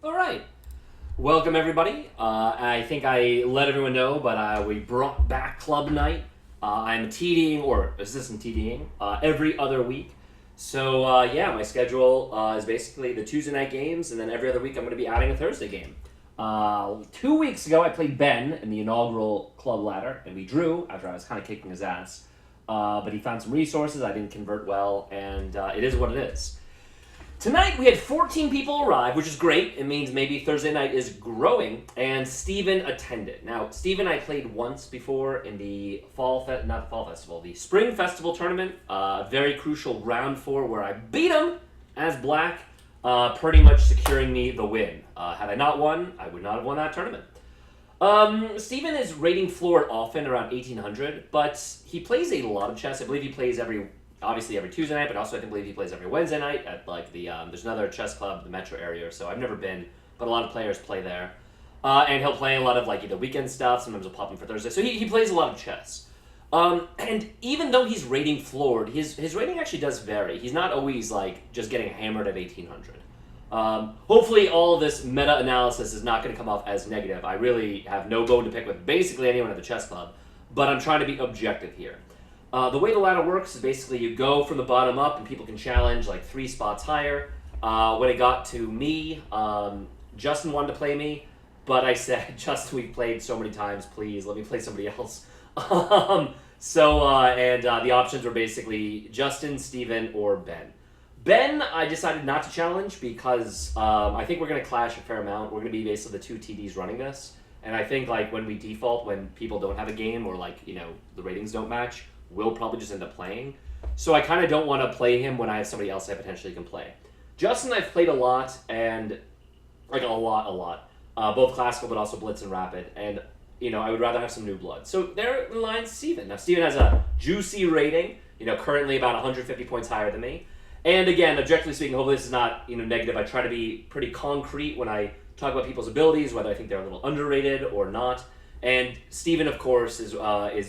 All right. Welcome, everybody. I think I let everyone know, but we brought back club night. I'm TDing or assistant TDing every other week. So, yeah, my schedule is basically the Tuesday night games, and then every other week I'm going to be adding a Thursday game. 2 weeks ago, I played Ben in the inaugural club ladder, and we drew after I was kind of kicking his ass. But he found some resources. I didn't convert well, and it is what it is. Tonight we had 14 people arrive, which is great. It means maybe Thursday night is growing, and Steven attended. Now, Steven I played once before in the the Spring Festival tournament, a very crucial round 4 where I beat him as black, pretty much securing me the win. Had I not won, I would not have won that tournament. Steven is rating floored often around 1800, but he plays a lot of chess. I believe he plays every Tuesday night, but also I believe he plays every Wednesday night at like the there's another chess club, the metro area or so. I've never been, but a lot of players play there. And he'll play a lot of like either weekend stuff, sometimes he'll pop in for Thursday. So he plays a lot of chess. And even though he's rating floored, his rating actually does vary. He's not always like just getting hammered at 1800. Hopefully all of this meta-analysis is not going to come off as negative. I really have no bone to pick with basically anyone at the chess club, but I'm trying to be objective here. The way the ladder works is basically you go from the bottom up and people can challenge like 3 spots higher. When it got to me, Justin wanted to play me, but I said, Justin, we've played so many times, please let me play somebody else. The options were basically Justin, Steven, or Ben. Ben, I decided not to challenge because I think we're going to clash a fair amount. We're going to be basically the 2 TDs running this. And I think like when we default, when people don't have a game or like, the ratings don't match, we'll probably just end up playing. So I kind of don't want to play him when I have somebody else I potentially can play. Justin I've played a lot, and like a lot. Both classical but also blitz and rapid. And, I would rather have some new blood. So there lies Steven. Now Steven has a juicy rating, currently about 150 points higher than me. And again, objectively speaking, hopefully this is not negative. I try to be pretty concrete when I talk about people's abilities, whether I think they're a little underrated or not. And Steven, of course, is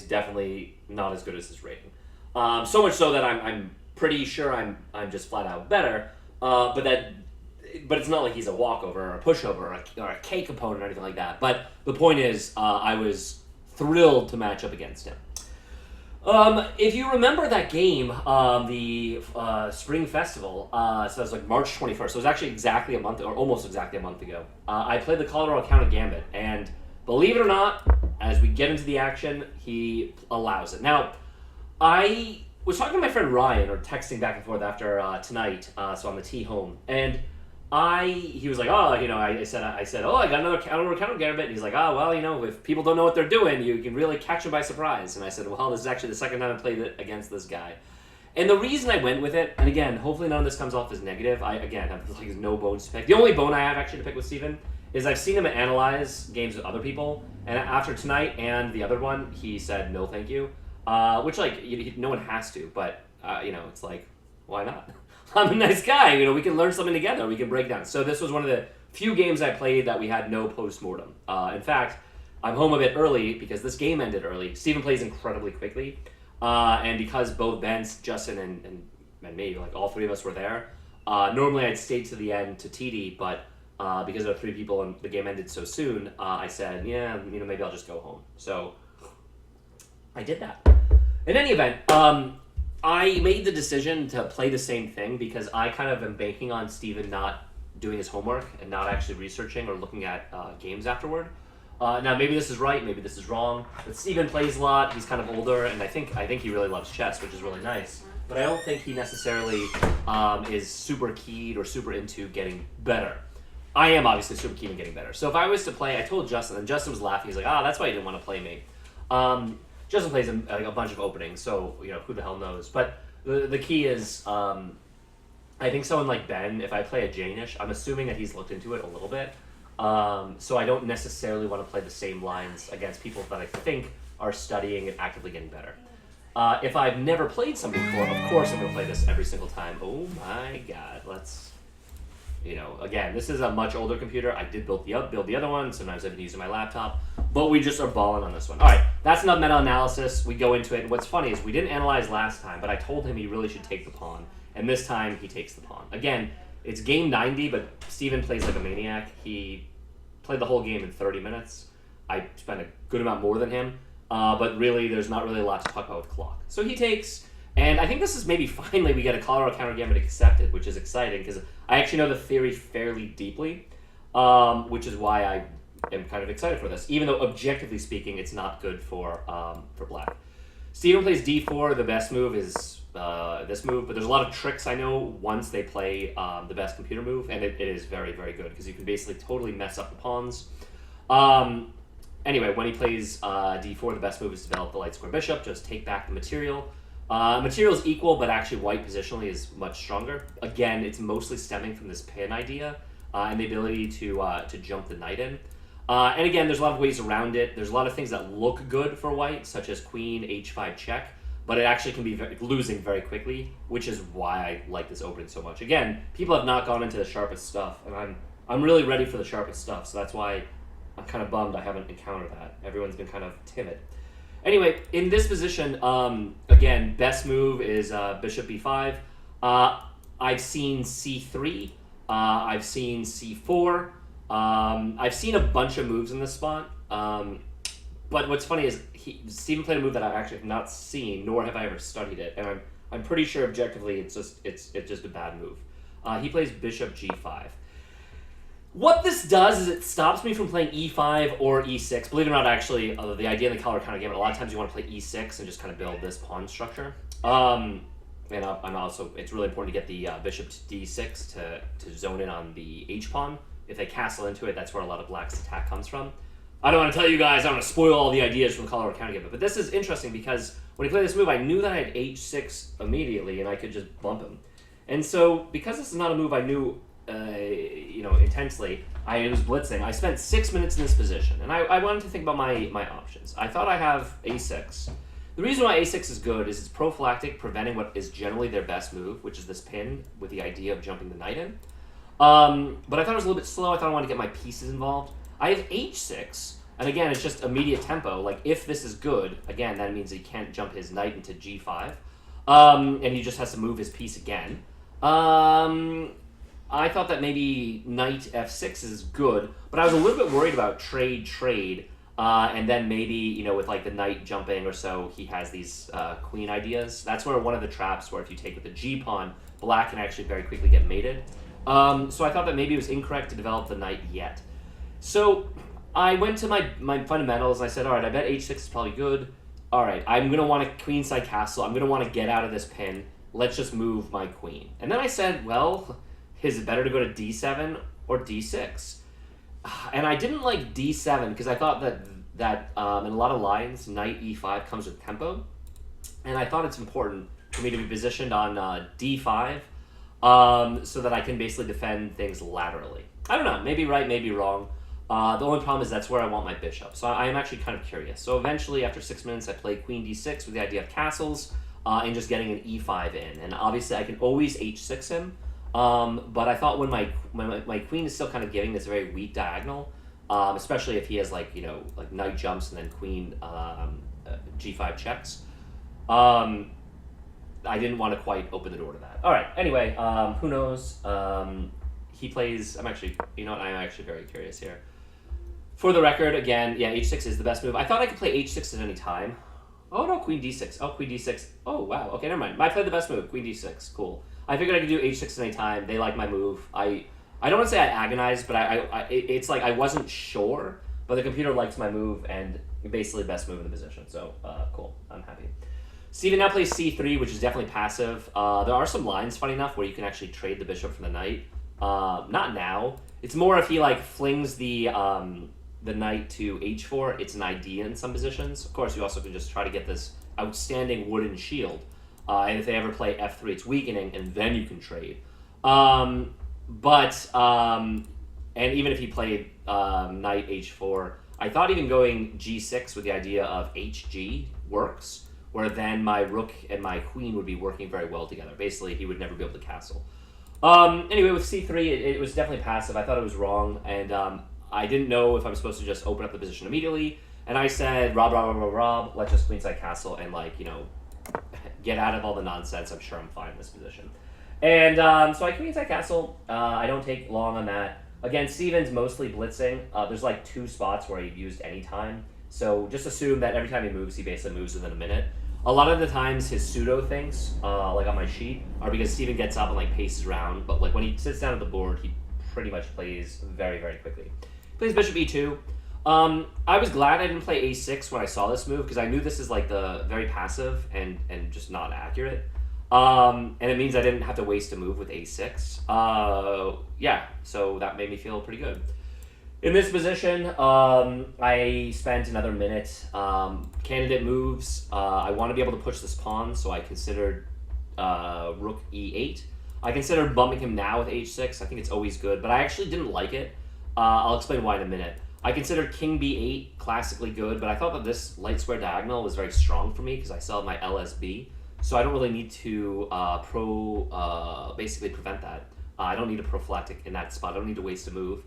definitely not as good as his rating. So much so that I'm pretty sure I'm just flat out better. But it's not like he's a walkover or a pushover or a cake opponent or anything like that. But the point is, I was thrilled to match up against him. If you remember that game, the Spring Festival, so that was like March 21st. So it was actually exactly a month, or almost exactly a month ago. I played the Colorado County Gambit, and believe it or not, as we get into the action, he allows it. Now, I was talking to my friend Ryan, or texting back and forth after tonight, so on the tee home, and he was like, I said, oh, I got another counter gambit, and he's like, oh, well, if people don't know what they're doing, you can really catch them by surprise. And I said, well, this is actually the second time I played it against this guy. And the reason I went with it, and again, hopefully none of this comes off as negative, I have like no bones to pick. The only bone I have actually to pick with Steven is I've seen him analyze games with other people, and after tonight and the other one, he said no thank you, which like no one has to, but it's like, why not? I'm a nice guy, we can learn something together, we can break down. So this was one of the few games I played that we had no post-mortem. In fact, I'm home a bit early because this game ended early. Steven plays incredibly quickly, and because both Ben, Justin, and me, like all 3 of us were there, normally I'd stay to the end to TD, but because there were 3 people and the game ended so soon, I said, maybe I'll just go home. So I did that. In any event, I made the decision to play the same thing because I kind of am banking on Steven not doing his homework and not actually researching or looking at games afterward. Now, maybe this is right, maybe this is wrong, but Steven plays a lot, he's kind of older, and I think he really loves chess, which is really nice. But I don't think he necessarily is super keyed or super into getting better. I am obviously super keen on getting better. So if I was to play, I told Justin, and Justin was laughing. He's like, that's why you didn't want to play me. Justin plays a bunch of openings, so who the hell knows. But the key is, I think someone like Ben, if I play a Janish, I'm assuming that he's looked into it a little bit. So I don't necessarily want to play the same lines against people that I think are studying and actively getting better. If I've never played something before, of course I'm going to play this every single time. Oh my god, let's... again, this is a much older computer. I did build the other one. Sometimes I've been using my laptop. But we just are balling on this one. All right, that's enough meta-analysis. We go into it. And what's funny is we didn't analyze last time, but I told him he really should take the pawn. And this time, he takes the pawn. Again, It's game 90, but Steven plays like a maniac. He played the whole game in 30 minutes. I spent a good amount more than him, but really, there's not really a lot to talk about with clock. So he takes, and I think this is maybe finally we get a Colorado counter gambit accepted, which is exciting because I actually know the theory fairly deeply, which is why I am kind of excited for this, even though objectively speaking, it's not good for black. Steven plays d4. The best move is this move, but there's a lot of tricks I know once they play the best computer move, and it is very, very good because you can basically totally mess up the pawns. Anyway, when he plays d4, the best move is to develop the light square bishop, just take back the material. Material is equal, but actually white positionally is much stronger. Again, it's mostly stemming from this pin idea and the ability to jump the knight in. And again, there's a lot of ways around it. There's a lot of things that look good for white, such as queen, h5 check, but it actually can be losing very quickly, which is why I like this opening so much. Again, people have not gone into the sharpest stuff, and I'm really ready for the sharpest stuff, so that's why I'm kind of bummed I haven't encountered that. Everyone's been kind of timid. Anyway, in this position, again, best move is bishop b5. I've seen c3. I've seen c4. I've seen a bunch of moves in this spot. But what's funny is Steven played a move that I actually have not seen, nor have I ever studied it, and I'm pretty sure objectively it's just a bad move. He plays bishop g5. What this does is it stops me from playing e5 or e6. Believe it or not, actually, the idea in the color counter game, a lot of times you want to play e6 and just kind of build this pawn structure. And also, it's really important to get the bishop to d6 to zone in on the h pawn. If they castle into it, that's where a lot of black's attack comes from. I don't want to tell you guys, I don't want to spoil all the ideas from the color counter game, but this is interesting because when he played this move, I knew that I had h6 immediately and I could just bump him. And so, because this is not a move I knew intensely, I was blitzing. I spent 6 minutes in this position, and I wanted to think about my options. I thought I have a6. The reason why a6 is good is it's prophylactic, preventing what is generally their best move, which is this pin with the idea of jumping the knight in. But I thought it was a little bit slow. I thought I wanted to get my pieces involved. I have h6, and again, it's just immediate tempo. Like, if this is good, again, that means he can't jump his knight into g5, and he just has to move his piece again. I thought that maybe knight f6 is good, but I was a little bit worried about trade, and then maybe, with like the knight jumping or so, he has these queen ideas. That's where one of the traps where if you take with the g-pawn, black can actually very quickly get mated. So I thought that maybe it was incorrect to develop the knight yet. So I went to my fundamentals, and I said, all right, I bet h6 is probably good. All right, I'm going to want a queenside castle. I'm going to want to get out of this pin. Let's just move my queen. And then I said, well, is it better to go to d7 or d6? And I didn't like d7 because I thought that in a lot of lines, knight e5 comes with tempo. And I thought it's important for me to be positioned on d5 so that I can basically defend things laterally. I don't know, maybe right, maybe wrong. The only problem is that's where I want my bishop. So I am actually kind of curious. So eventually, after 6 minutes, I played queen d6 with the idea of castles and just getting an e5 in. And obviously, I can always h6 him. But I thought when my queen is still kind of giving this very weak diagonal, especially if he has like knight jumps and then queen g5 checks, I didn't want to quite open the door to that. All right. Anyway, who knows? He plays. I'm actually very curious here. For the record, again, yeah, h6 is the best move. I thought I could play h6 at any time. Oh no, queen d6. Oh, queen d6. Oh wow. Okay, never mind. I played the best move, queen d6. Cool. I figured I could do h6 at any time. They like my move. I don't want to say I agonized, but it's like I wasn't sure, but the computer likes my move and basically best move in the position. So cool. I'm happy. Steven now plays c3, which is definitely passive. There are some lines, funny enough, where you can actually trade the bishop for the knight. Not now. It's more if he like flings the knight to h4. It's an idea in some positions. Of course, you also can just try to get this outstanding wooden shield. And if they ever play f3, it's weakening, and then you can trade. And even if he played knight h4, I thought even going g6 with the idea of hg works, where then my rook and my queen would be working very well together. Basically, he would never be able to castle. Anyway, with c3, it was definitely passive. I thought it was wrong, and I didn't know if I'm supposed to just open up the position immediately. And I said, Rob, let's just queenside castle and, get out of all the nonsense. I'm sure I'm fine in this position. And so I queens that castle. I don't take long on that. Again, Steven's mostly blitzing. There's like 2 spots where he used any time. So just assume that every time he moves, he basically moves within a minute. A lot of the times his pseudo things, like on my sheet, are because Steven gets up and like paces around. But like when he sits down at the board, he pretty much plays very, very quickly. Plays bishop e2. I was glad I didn't play a6 when I saw this move because I knew this is like the very passive and just not accurate. And it means I didn't have to waste a move with a6. Yeah, so that made me feel pretty good. In this position, I spent another minute. Candidate moves. I want to be able to push this pawn, so I considered rook e8. I considered bumping him now with h6. I think it's always good, but I actually didn't like it. I'll explain why in a minute. I considered king b8 classically good, but I thought that this light square diagonal was very strong for me because I still have my LSB. So I don't really need to basically prevent that. I don't need a prophylactic in that spot. I don't need to waste a move.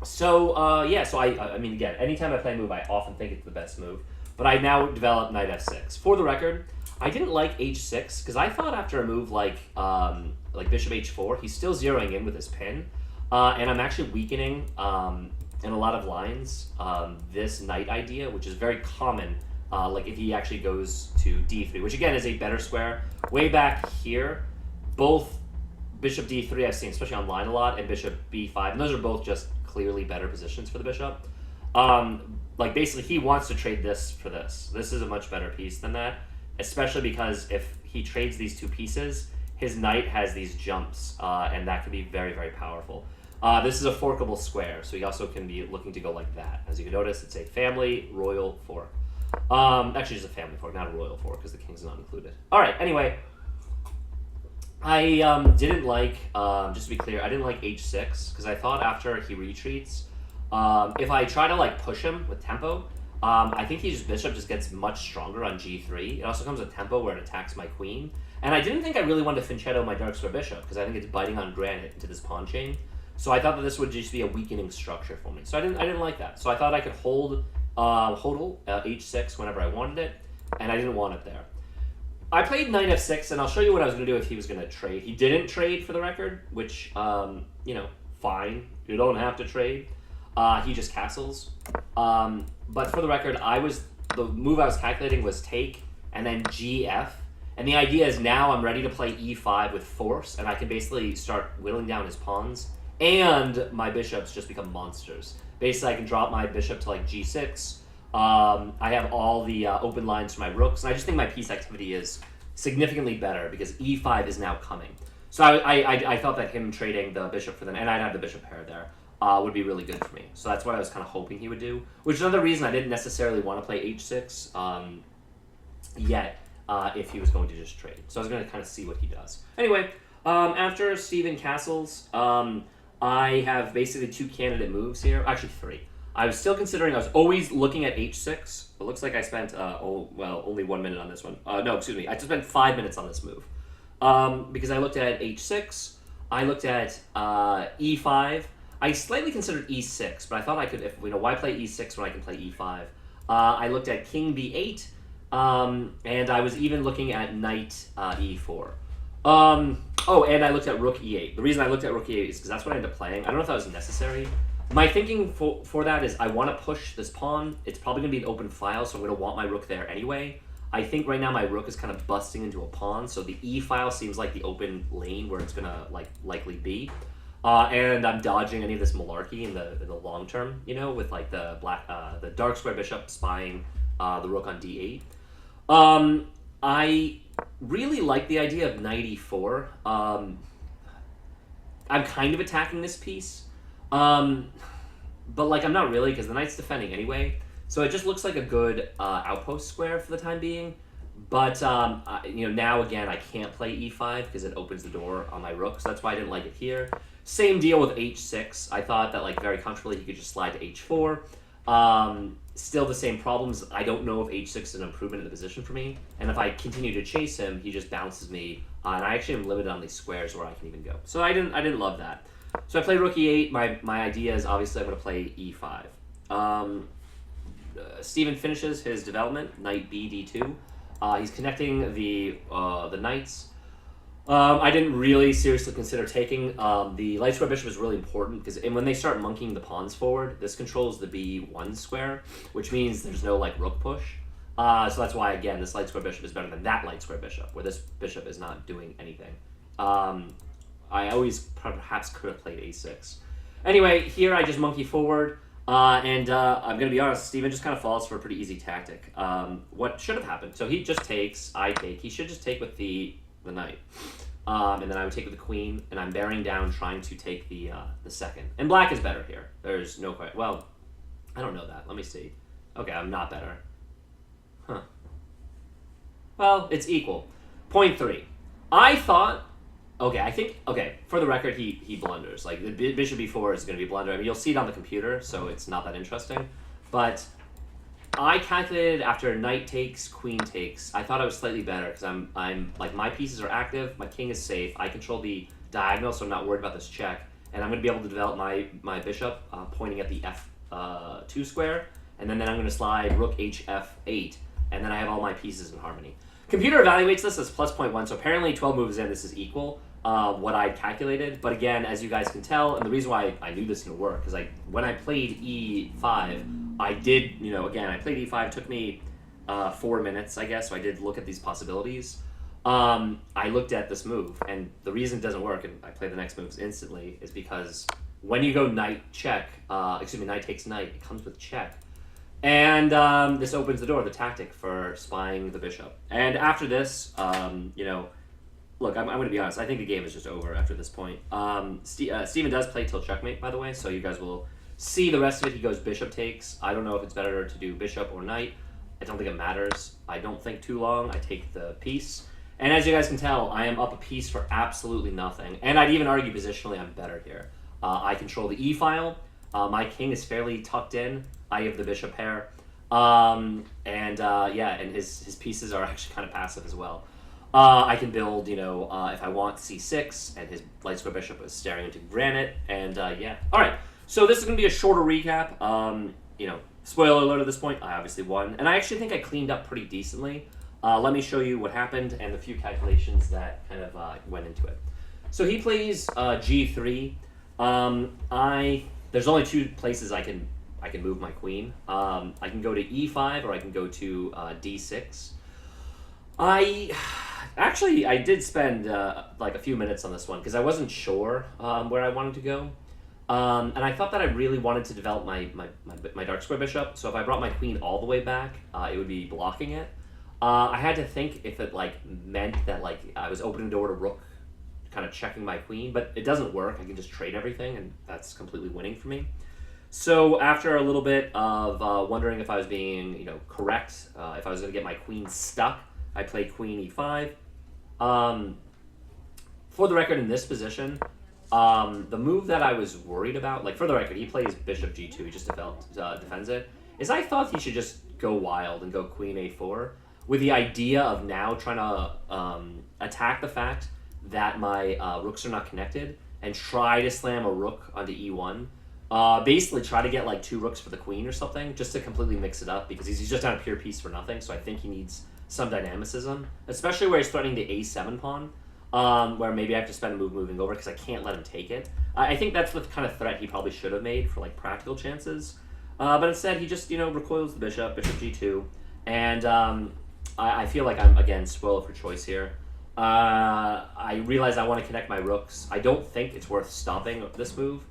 So I mean, again, anytime I play a move, I often think it's the best move. But I now develop knight f6. For the record, I didn't like h6 because I thought after a move like bishop h4, he's still zeroing in with his pin. And I'm actually weakening in a lot of lines this knight idea, which is very common. Like if he actually goes to d3, which again is a better square. Way back here, both bishop d3 I've seen, especially online a lot, and bishop b5, and those are both just clearly better positions for the bishop. Like basically he wants to trade this for this. This is a much better piece than that, especially because if he trades these 2 pieces, his knight has these jumps, and that can be very, very powerful. This is a forkable square, so he also can be looking to go like that. As you can notice, it's a family royal fork. Actually, just a family fork, not a royal fork, because the king's not included. All right. Anyway, I didn't like. Just to be clear, I didn't like h6 because I thought after he retreats, if I try to like push him with tempo, I think his bishop just gets much stronger on g3. It also comes with tempo where it attacks my queen, and I didn't think I really wanted to fianchetto my dark square bishop because I think it's biting on granite into this pawn chain. So I thought that this would just be a weakening structure for me. So I didn't like that. So I thought I could hold hodl h6 whenever I wanted it, and I didn't want it there. I played knight f6, and I'll show you what I was going to do if he was going to trade. He didn't trade for the record, which, fine. You don't have to trade. He just castles. But for the record, the move I was calculating was take, and then gf. And the idea is now I'm ready to play e5 with force, and I can basically start whittling down his pawns, and my bishops just become monsters. Basically, I can drop my bishop to like g6. I have all the open lines for my rooks, and I just think my piece activity is significantly better because e5 is now coming. So I felt that him trading the bishop for them, and I'd have the bishop pair there, would be really good for me. So that's what I was kind of hoping he would do, which is another reason I didn't necessarily want to play h6 yet if he was going to just trade. So I was going to kind of see what he does. Anyway, after Steven castles, I have basically 2 candidate moves here. Actually, 3. I was still considering, I was always looking at h6. It looks like I spent, only 1 minute on this one. No, excuse me. I just spent 5 minutes on this move. Because I looked at h6. I looked at e5. I slightly considered e6, but I thought I could, why play e6 when I can play e5? I looked at king b8, and I was even looking at knight e4. And I looked at rook e8. The reason I looked at rook e8 is because that's what I ended up playing. I don't know if that was necessary. My thinking for that is I want to push this pawn. It's probably going to be an open file, so I'm going to want my rook there anyway. I think right now my rook is kind of busting into a pawn, so the e file seems like the open lane where it's going to likely be. And I'm dodging any of this malarkey in the long term, with like the dark square bishop spying the rook on d8. I really like the idea of knight e4. I'm kind of attacking this piece, but I'm not really because the knight's defending anyway. So it just looks like a good outpost square for the time being. But now again I can't play e5 because it opens the door on my rook. So that's why I didn't like it here. Same deal with h6. I thought that very comfortably he could just slide to h4. Still the same problems. I don't know if h6 is an improvement in the position for me. And if I continue to chase him, he just bounces me. And I actually am limited on these squares where I can even go. So I didn't love that. So I played rook e8. My idea is obviously I'm going to play e5. Steven finishes his development, knight b d2. He's connecting the knights. I didn't really seriously consider taking. The light square bishop is really important because when they start monkeying the pawns forward, this controls the B1 square, which means there's no like rook push. So that's why, again, this light square bishop is better than that light square bishop, where this bishop is not doing anything. I always perhaps could have played a6. Anyway, here I just monkey forward, and I'm going to be honest, Steven just kind of falls for a pretty easy tactic. What should have happened? So he just takes, I take. He should just take with the knight. And then I would take with the queen, and I'm bearing down trying to take the second. And black is better here. There's no question. Well, I don't know that. Let me see. Okay, I'm not better. Huh. Well, it's equal. Point 3. I thought... Okay, for the record, he blunders. Like, the bishop b4 is going to be blunder. I mean, you'll see it on the computer, so it's not that interesting. But I calculated after knight takes, queen takes. I thought I was slightly better, because I'm like, my pieces are active, my king is safe, I control the diagonal, so I'm not worried about this check. And I'm going to be able to develop my bishop pointing at the f2 square, and then I'm going to slide rook hf8, and then I have all my pieces in harmony. Computer evaluates this as plus 0.1, so apparently 12 moves in, this is equal, what I calculated. But again, as you guys can tell, and the reason why I knew this would work, because when I played e5, I did, again, I played e5, it took me 4 minutes, I guess, so I did look at these possibilities. I looked at this move, and the reason it doesn't work, and I play the next moves instantly, is because when you go knight check, knight takes knight, it comes with check. And this opens the door, the tactic for spying the bishop. And after this, look, I'm going to be honest. I think the game is just over after this point. Steven does play till checkmate, by the way, so you guys will see the rest of it. He goes bishop takes. I don't know if it's better to do bishop or knight. I don't think it matters. I don't think too long. I take the piece. And as you guys can tell, I am up a piece for absolutely nothing. And I'd even argue positionally I'm better here. I control the e-file. My king is fairly tucked in. I have the bishop pair. And his pieces are actually kind of passive as well. I can build, if I want c6, and his light square bishop is staring into granite, and yeah. All right, so this is going to be a shorter recap. Spoiler alert at this point, I obviously won. And I actually think I cleaned up pretty decently. Let me show you what happened and the few calculations that kind of went into it. So he plays g3. There's only 2 places I can move my queen. I can go to e5 or I can go to d6. I did spend like a few minutes on this one because I wasn't sure where I wanted to go. And I thought that I really wanted to develop my dark square bishop. So if I brought my queen all the way back, it would be blocking it. I had to think if it meant that I was opening the door to rook, kind of checking my queen, but it doesn't work. I can just trade everything, and that's completely winning for me. So after a little bit of wondering if I was being, correct, if I was going to get my queen stuck, I played queen e5. For the record, in this position, the move that I was worried about, for the record, he plays bishop g2, he just defends it, is I thought he should just go wild and go queen a4, with the idea of now trying to attack the fact that my rooks are not connected and try to slam a rook onto e1. Basically try to get 2 rooks for the queen or something, just to completely mix it up, because he's just on a pure piece for nothing, so I think he needs some dynamicism, especially where he's threatening the a7 pawn, where maybe I have to spend a move moving over because I can't let him take it. I think that's the kind of threat he probably should have made for practical chances, but instead he just recoils the bishop g2, and I feel like I'm again spoiled for choice here. I realize I want to connect my rooks. I don't think it's worth stopping this move.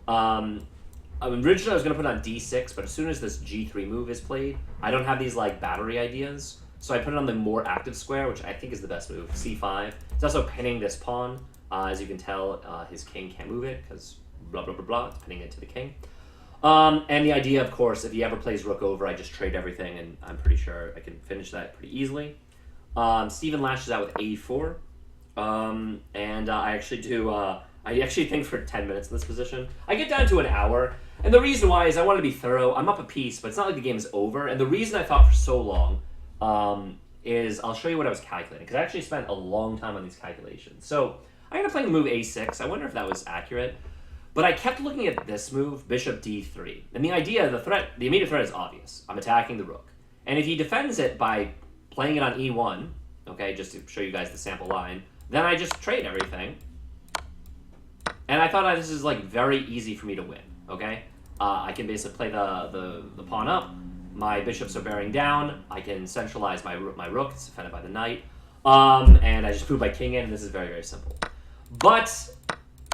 Originally I was going to put on d6, but as soon as this g3 move is played, I don't have these battery ideas. So I put it on the more active square, which I think is the best move, c5. It's also pinning this pawn. As you can tell, his king can't move it because blah, blah, blah, blah. It's pinning it to the king. And the idea, of course, if he ever plays rook over, I just trade everything, and I'm pretty sure I can finish that pretty easily. Steven lashes out with a4. And I actually do... I actually think for 10 minutes in this position. I get down to an hour, and the reason why is I want to be thorough. I'm up a piece, but it's not like the game is over. And the reason I thought for so long is I'll show you what I was calculating, because I actually spent a long time on these calculations. So I ended up playing the move a6. I wonder if that was accurate. But I kept looking at this move, bishop d3. And the idea, the immediate threat is obvious. I'm attacking the rook. And if he defends it by playing it on e1, okay, just to show you guys the sample line, Then I just trade everything. And I thought this is like very easy for me to win, okay? I can basically play the pawn up. My bishops are bearing down. I can centralize my rook. It's defended by the knight. And I just move my king in, and this is very, very simple. But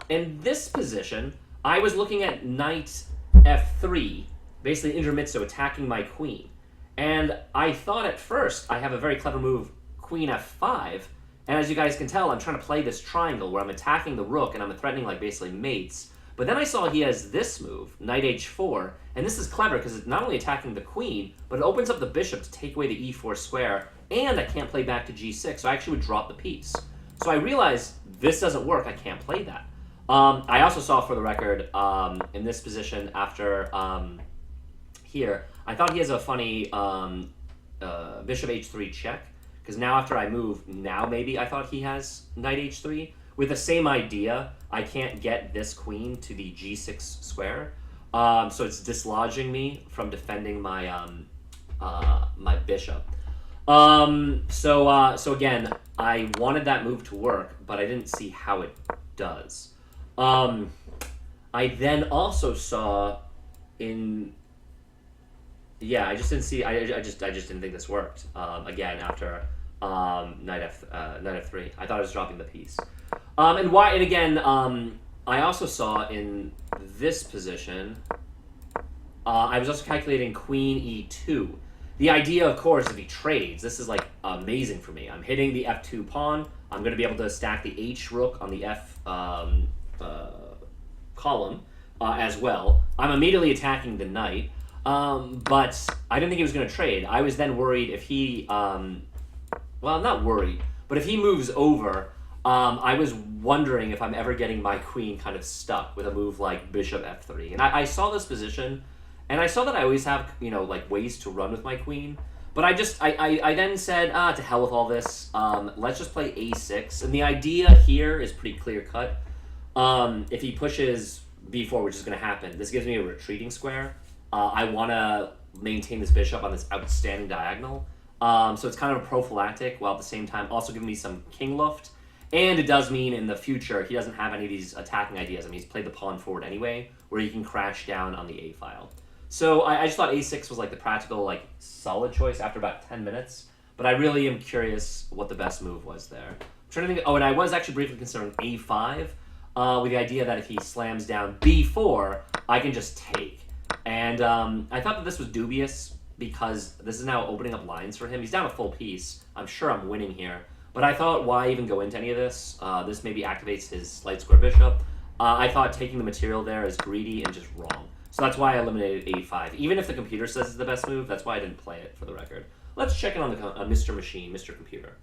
in this position, I was looking at knight f3, basically intermezzo, attacking my queen. And I thought at first I have a very clever move, queen f5. And as you guys can tell, I'm trying to play this triangle where I'm attacking the rook and I'm threatening like basically mates. But then I saw he has this move, knight h4, and this is clever because it's not only attacking the queen, but it opens up the bishop to take away the e4 square, and I can't play back to g6, so I actually would drop the piece. So I realized this doesn't work, I can't play that. I also saw, for the record, in this position after here, I thought he has a funny bishop h3 check, because now after I move, now maybe I thought he has knight h3. With the same idea, I can't get this queen to the g6 square, so it's dislodging me from defending my my bishop. So again, I wanted that move to work, but I didn't see how it does. I then also saw I just didn't see. I just didn't think this worked. Again, after knight f3, I thought I was dropping the piece. And again, I also saw in this position, I was also calculating queen e2. The idea, of course, if he trades, this is like amazing for me. I'm hitting the f2 pawn. I'm going to be able to stack the h rook on the f column as well. I'm immediately attacking the knight, but I didn't think he was going to trade. I was then worried if he, well, not worried, but if he moves over, I was wondering if I'm ever getting my queen kind of stuck with a move like bishop f3. And I saw this position, and I saw that I always have, like ways to run with my queen. But I then said, to hell with all this. Let's just play a6. And the idea here is pretty clear cut. If he pushes b4, which is going to happen, this gives me a retreating square. I want to maintain this bishop on this outstanding diagonal. So it's kind of a prophylactic, while at the same time also giving me some king luft. And it does mean in the future he doesn't have any of these attacking ideas. I mean, he's played the pawn forward anyway, where he can crash down on the a file. So I just thought a6 was like the practical, like solid choice after about 10 minutes. But I really am curious what the best move was there. I'm trying to think. Oh, and I was actually briefly considering a5 with the idea that if he slams down b4, I can just take. And I thought that this was dubious because this is now opening up lines for him. He's down a full piece. I'm sure I'm winning here. But I thought, why even go into any of this? This maybe activates his light square bishop. I thought taking the material there is greedy and just wrong. So that's why I eliminated a5. Even if the computer says it's the best move, that's why I didn't play it, for the record. Let's check in on the Mr. Machine, Mr. Computer.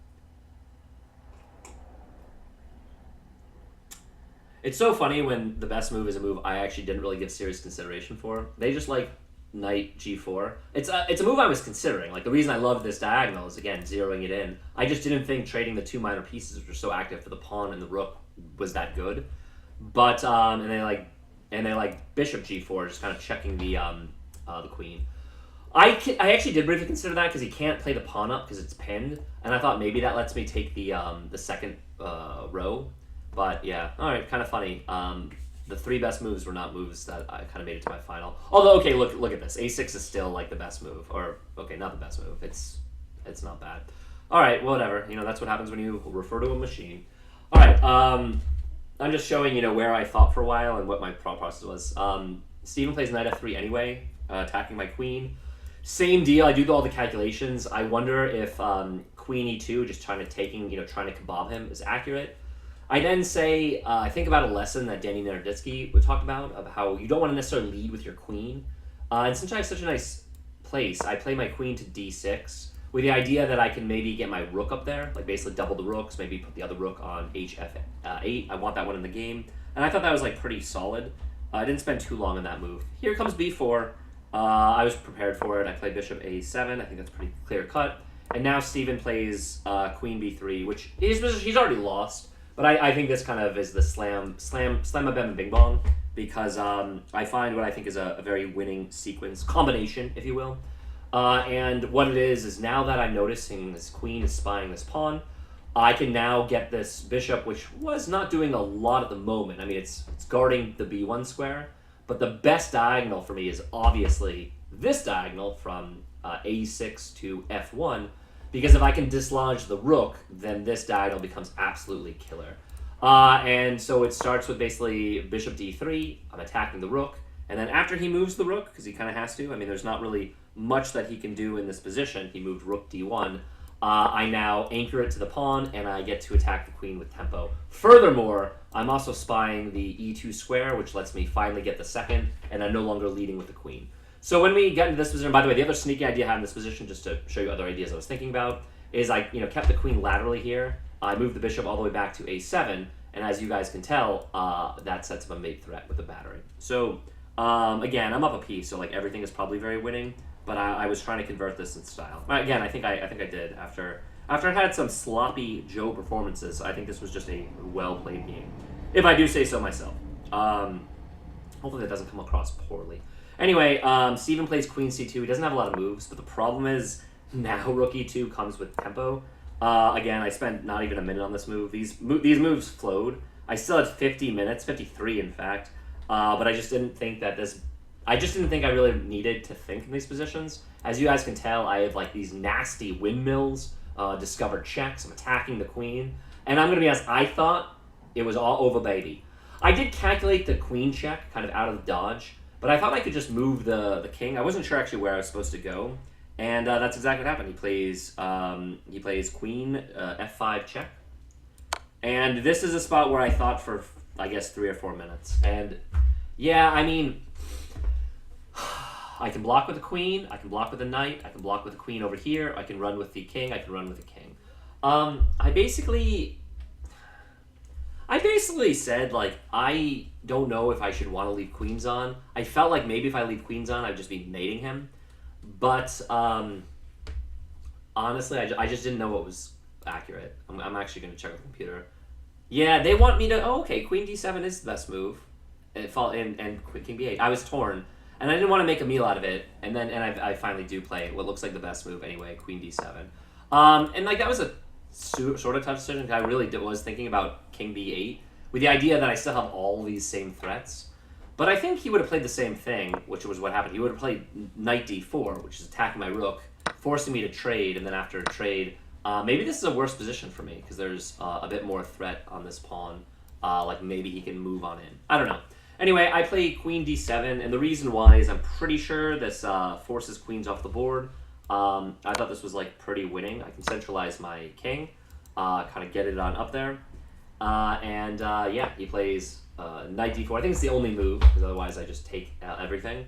It's so funny when the best move is a move I actually didn't really give serious consideration for. They just like knight g4. It's a move I was considering. Like, the reason I love this diagonal is, again, zeroing it in. I just didn't think trading the two minor pieces, which were so active for the pawn and the rook, was that good. But and they like bishop g4, just kind of checking the queen. I actually did briefly consider that because he can't play the pawn up because it's pinned, and I thought maybe that lets me take the second row. But yeah, all right, kind of funny. The three best moves were not moves that I kind of made it to my final. Although, okay, look at this. A6 is still like the best move, or okay, not the best move. It's not bad. All right, whatever. That's what happens when you refer to a machine. All right, I'm just showing where I thought for a while and what my thought process was. Steven plays knight f3 anyway, attacking my queen. Same deal. I do all the calculations. I wonder if queen e2, just trying to kebab him, is accurate. I then say, I think about a lesson that Danny Naroditsky would talk about how you don't want to necessarily lead with your queen. And since I have such a nice place, I play my queen to d6 with the idea that I can maybe get my rook up there, like basically double the rooks, maybe put the other rook on hf8. I want that one in the game. And I thought that was like pretty solid. I didn't spend too long on that move. Here comes b4. I was prepared for it. I played bishop a7. I think that's pretty clear cut. And now Steven plays queen b3, which he's already lost. But I think this kind of is the slam a bam and bing bong, because I find what I think is a very winning sequence, combination, if you will. And what it is now that I'm noticing this queen is spying this pawn, I can now get this bishop, which was not doing a lot at the moment. I mean, it's guarding the b1 square, but the best diagonal for me is obviously this diagonal from a6 to f1, because if I can dislodge the rook, then this diagonal becomes absolutely killer. And so it starts with basically bishop d3, I'm attacking the rook, and then after he moves the rook, because he kind of has to, I mean, there's not really much that he can do in this position. He moved rook d1. I now anchor it to the pawn, and I get to attack the queen with tempo. Furthermore, I'm also spying the e2 square, which lets me finally get the second, and I'm no longer leading with the queen. So when we get into this position, by the way, the other sneaky idea I had in this position, just to show you other ideas I was thinking about, is I kept the queen laterally here. I moved the bishop all the way back to a7, and as you guys can tell, that sets up a mate threat with the battery. So again, I'm up a piece, so like everything is probably very winning. But I was trying to convert this in style. Again, I think I did. After I had some sloppy Joe performances, I think this was just a well-played game, if I do say so myself. Hopefully that doesn't come across poorly. Anyway, Steven plays queen c2. He doesn't have a lot of moves, but the problem is now rook e2 comes with tempo. Again, I spent not even a minute on this move. These moves flowed. I still had 50 minutes, 53 in fact, but I just didn't think that this... I just didn't think I really needed to think in these positions. As you guys can tell, I have like these nasty windmills, discovered checks, I'm attacking the queen. And I'm going to be honest, I thought it was all over, baby. I did calculate the queen check kind of out of the dodge, but I thought I could just move the king. I wasn't sure actually where I was supposed to go. And that's exactly what happened. He plays queen f5 check. And this is a spot where I thought for, I guess, 3 or 4 minutes. And yeah, I mean... I can block with the queen, I can block with the knight, I can block with the queen over here, I can run with the king, I can run with the king. I basically said, like, I don't know if I should want to leave queens on. I felt like maybe if I leave queens on, I'd just be mating him. But, honestly, I just didn't know what was accurate. I'm actually going to check with the computer. Yeah, they want me to... Oh, okay, queen d7 is the best move. And king b8. I was torn. And I didn't want to make a meal out of it, and I finally do play what looks like the best move anyway, queen d7. And like that was a sort of tough decision, because I really was thinking about king b8, with the idea that I still have all these same threats. But I think he would have played the same thing, which was what happened. He would have played knight d4, which is attacking my rook, forcing me to trade, and then after a trade, maybe this is a worse position for me, because there's a bit more threat on this pawn. Like maybe he can move on in. I don't know. Anyway, I play queen d7, and the reason why is I'm pretty sure this forces queens off the board. I thought this was like pretty winning. I can centralize my king, kind of get it on up there. Yeah, he plays knight d4. I think it's the only move, because otherwise I just take everything.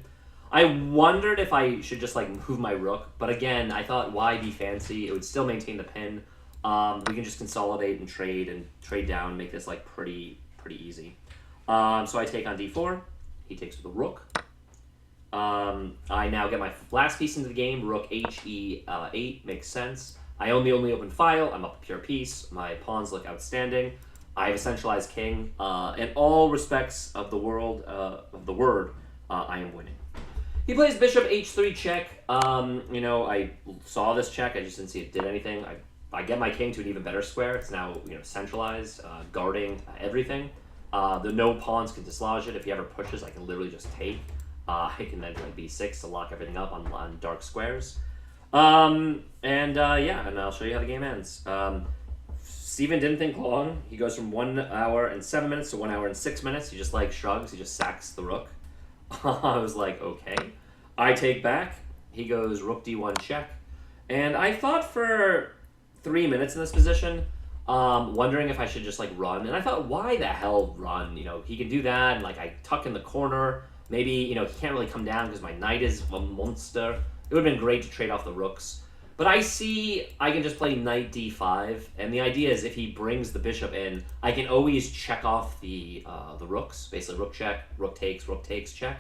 I wondered if I should just like move my rook, but again, I thought why be fancy? It would still maintain the pin. We can just consolidate and trade down and make this like pretty easy. So I take on d4, he takes with a rook. I now get my last piece into the game, rook he8, makes sense. I own the only open file, I'm up a pure piece, my pawns look outstanding. I have a centralized king. In all respects of the world, of the word, I am winning. He plays bishop h3 check. I saw this check, I just didn't see it did anything. I get my king to an even better square. It's now centralized, guarding everything. The no pawns can dislodge it. If he ever pushes, I can literally just take. I can then play b6 to lock everything up on dark squares. And I'll show you how the game ends. Steven didn't think long. He goes from 1 hour and 7 minutes to 1 hour and 6 minutes. He just like shrugs. He just sacks the rook. I was like, okay. I take back. He goes rook d1 check. And I thought for 3 minutes in this position, wondering if I should just like run, and I thought, why the hell run? He can do that, and like I tuck in the corner. Maybe he can't really come down because my knight is a monster. It would have been great to trade off the rooks, but I see I can just play knight d5, and the idea is if he brings the bishop in, I can always check off the rooks. Basically, rook check, rook takes, check.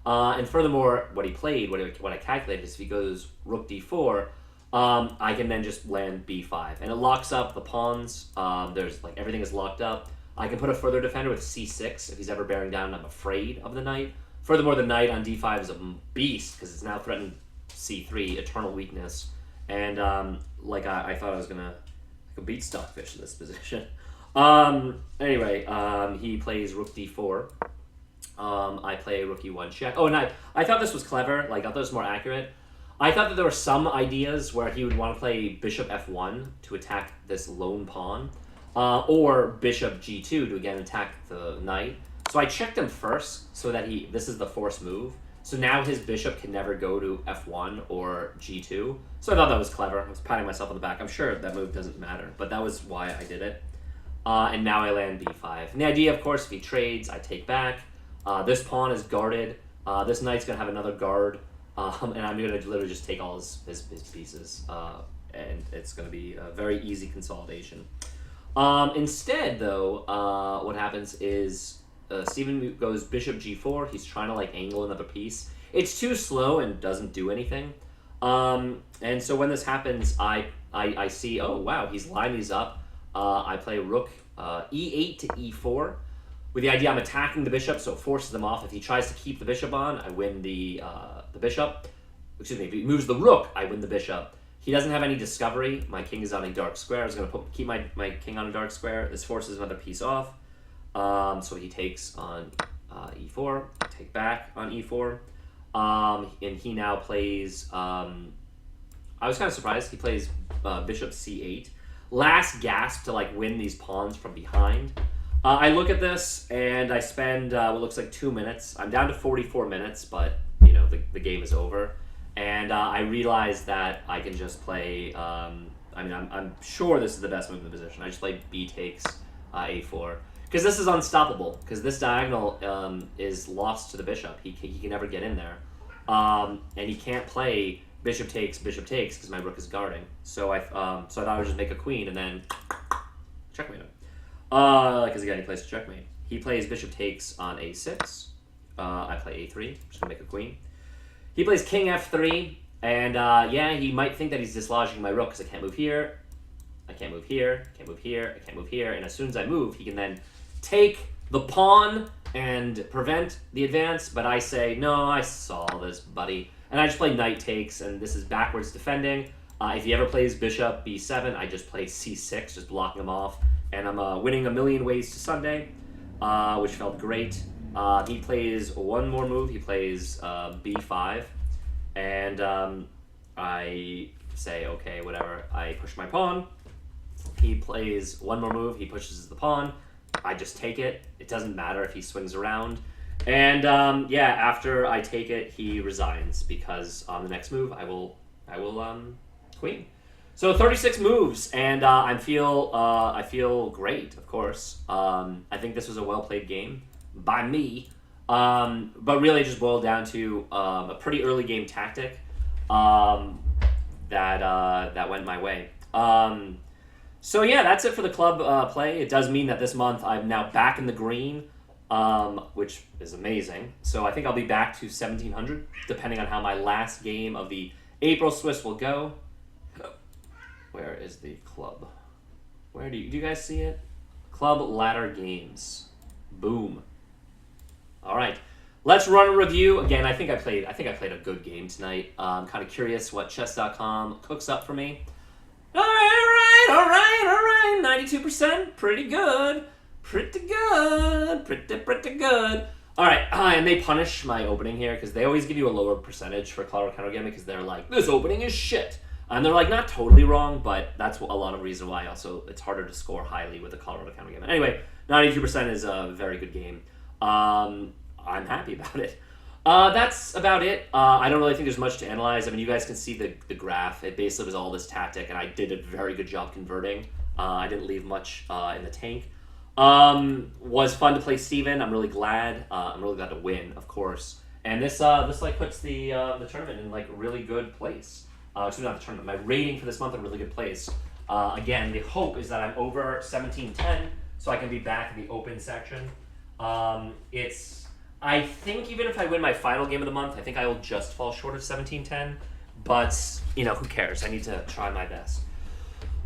And furthermore, what he played, what I calculated is if he goes rook d4. I can then just land b5, and it locks up the pawns. There's like everything is locked up. I can put a further defender with c6 if he's ever bearing down. I'm afraid of the knight. Furthermore, the knight on d5 is a beast because it's now threatened c3, eternal weakness. And I thought I was gonna I could beat Stockfish in this position. Anyway, he plays rook d4. I play rook e1 check. Oh, and I thought this was clever. Like, I thought it was more accurate. I thought that there were some ideas where he would want to play bishop f1 to attack this lone pawn, or bishop g2 to again attack the knight. So I checked him first so that this is the forced move. So now his bishop can never go to f1 or g2. So I thought that was clever. I was patting myself on the back. I'm sure that move doesn't matter, but that was why I did it. And now I land b5. And the idea, of course, if he trades, I take back. This pawn is guarded. This knight's going to have another guard. And I'm going to literally just take all his pieces. And it's going to be a very easy consolidation. Instead, though, what happens is Steven goes bishop g4. He's trying to like angle another piece. It's too slow and doesn't do anything. And so when this happens, I see, oh, wow, he's lined these up. I play rook e8 to e4. With the idea I'm attacking the bishop, so it forces them off. If he tries to keep the bishop on, I win the bishop. Excuse me, if he moves the rook, I win the bishop. He doesn't have any discovery. My king is on a dark square. I was going to keep my king on a dark square. This forces another piece off. So he takes on e4, take back on e4. And he now plays, I was kind of surprised, he plays bishop c8. Last gasp to like win these pawns from behind. I look at this and I spend what looks like 2 minutes. I'm down to 44 minutes, but you know the game is over. And I realize that I can just play. I'm sure this is the best move in the position. I just play b takes a4 because this is unstoppable. Because this diagonal is lost to the bishop. He can never get in there, and he can't play bishop takes because my rook is guarding. So I thought I would just make a queen and then checkmate him. Because again, he plays checkmate. He plays bishop takes on a6. I play a3. Just gonna make a queen. He plays king f3, and yeah, he might think that he's dislodging my rook because I can't move here. I can't move here. I can't move here. I can't move here. And as soon as I move, he can then take the pawn and prevent the advance. But I say, no, I saw this, buddy. And I just play knight takes, and this is backwards defending. If he ever plays bishop b7, I just play c6, just blocking him off. And I'm winning a million ways to Sunday, which felt great. He plays one more move. He plays b5. And I say, okay, whatever. I push my pawn. He plays one more move. He pushes the pawn. I just take it. It doesn't matter if he swings around. And yeah, after I take it, he resigns because on the next move, I will queen. So 36 moves, and I feel great, of course. I think this was a well-played game by me, but really just boiled down to a pretty early game tactic that went my way. So yeah, that's it for the club play. It does mean that this month I'm now back in the green, which is amazing. So I think I'll be back to 1700, depending on how my last game of the April Swiss will go. Where is the club? Where do you guys see it? Club ladder games. Boom. All right, let's run a review. Again, I think I played a good game tonight. I'm kind of curious what chess.com cooks up for me. All right. 92%, pretty good. Pretty good. All right, and they punish my opening here because they always give you a lower percentage for Colorado Counter Gaming because they're like, this opening is shit. And they're like, not totally wrong, but that's a lot of reason why also it's harder to score highly with a Colorado Counter Gaming. Anyway, 92% is a very good game. I'm happy about it. That's about it. I don't really think there's much to analyze. I mean, you guys can see the graph. It basically was all this tactic, and I did a very good job converting. I didn't leave much in the tank. Was fun to play Steven. I'm really glad. I'm really glad to win, of course. And this like puts the tournament in like a really good place. Excuse me, not the tournament. My rating for this month in a really good place. Again, the hope is that I'm over 1710, so I can be back in the open section. I think even if I win my final game of the month, I think I will just fall short of 1710. But you know, who cares? I need to try my best.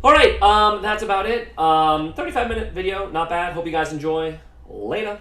All right, that's about it. 35-minute video, not bad. Hope you guys enjoy. Later.